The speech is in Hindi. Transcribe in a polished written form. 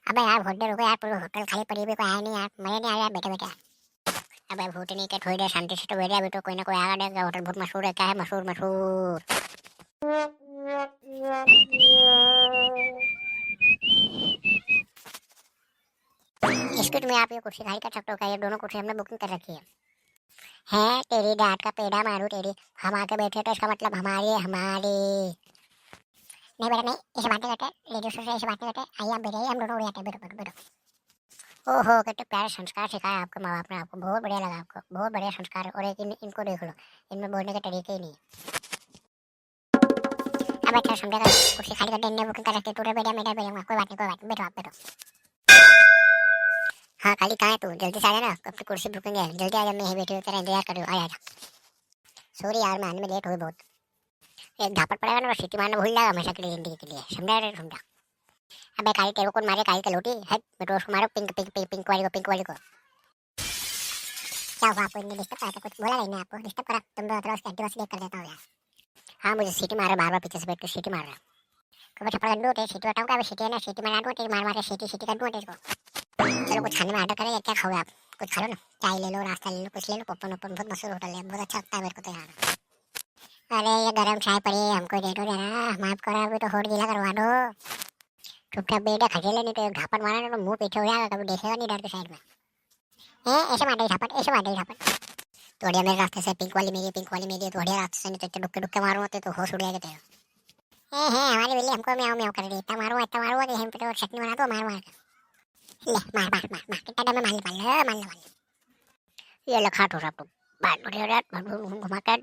अबे यार बहुत देर हो गया यार, पूरी होटल खाली पड़ी हुई, कोई आया नहीं यार, मजा नहीं आ रहा बैठे बैठे। अबे भूतनी के थोड़ी देर शांति से तो बैठे, अभी तो कोई ना कोई आएगा, देगा होटल बहुत मशहूर है, क्या है मशहूर मशहूर। एक्सक्यूज मी, आप ये कुर्सी खाली कर सकते हो क्या? ये दोनों कुर्सी हमने बुकिंग कर रखी है तेरी डांट का पेड़ा मारू तेरी। हम आके बैठे तो इसका मतलब हमारी हमारी। नहीं बेटा नहीं, ऐसे बातें करते लेडीज से, ऐसे बातें करते। आइए आप बैठे, हम दोनों उड़ जाते हैं, बैठो बैठो बैठो। ओहो कितने प्यारे संस्कार सिखाया आपके माँ बाप ने, आपको बहुत बढ़िया लगा, आपको बहुत बढ़िया संस्कार। और एक इनको देख लो, इनमें बोलने के तरीके ही नहीं है। अब अच्छा समझेगा, कुर्सी खाली कर दे, इनने बुकिंग कर रखी है, तू बैठा मैं बैठूंगा, कोई बात नहीं कोई बात नहीं, बैठो आप बैठो। हाँ खाली कहाँ है तू, जल्दी से आ जाना, अपनी कुर्सी बुकिंग है, जल्दी आ जा, मैं यहीं बैठी हूँ तेरा इंतजार कर रही हूँ, आ जा। सॉरी यार मैं आने में लेट हुई बहुत। एक झापट पड़ेगा ना, सीटी मारना भूल जाएगा हमेशा के लिए, जिंदगी के लिए, समझा रे समझा। अबे काली तेरे को कौन मारे, काली का लोटी है, मैं तो उसको मारो, पिंक पिंक पिंक पिंक वाली को, पिंक वाली को। क्या हुआ आपको, इन्हें डिस्टर्ब करा था, कुछ बोला नहीं आपको, डिस्टर्ब करा तुम तो, मतलब उसकी एक्टिवा से देख कर देता हूँ यार। हाँ मुझे सीटी मार रहा, बार बार पीछे से बैठ के सीटी मार रहा। कब छपड़ा गंदू होते, सीटी हटाऊँ क्या, सीटी है ना, सीटी मार दूँ तेरी, मार मार के सीटी सीटी कर दूँ तेरे को। चलो कुछ खाने में ऑर्डर करें, क्या खाओगे आप, कुछ खा लो ना, चाय ले लो, नाश्ता ले लो, कुछ ले लो, पप्पन ओपन बहुत मशहूर होटल है, बहुत अच्छा लगता है मेरे को तो यार। अरे ये गरम चाय पड़ी है, हमको दे दो जरा, माफ करो अभी तो होट गीला करवा दो। चुपचाप बेटा खटेले, नहीं तो एक झापट मारा ना तो मुंह पीछे हो जाएगा, कभी देखेगा नहीं डर के साइड में। ऐसे मार दे झापट, ऐसे मार दे झापट। तोड़िया मेरे रास्ते से, पिंक वाली मेरी, पिंक वाली मेरी, तोड़िया रास्ते से, नहीं तो इतने डुक्के डुक्के मारूंगा तो होश उड़ जाएगा तेरा। हमारी बिल्ली हमको म्याऊं म्याऊं कर रही है, इतना मारूंगा कि हम पे तो चटनी बना दो मार मार के। ले मार मार मार मार, कितना डर में मार ले, मार ले। ये लखा ठोरा तो बात बढ़िया, घुमा कर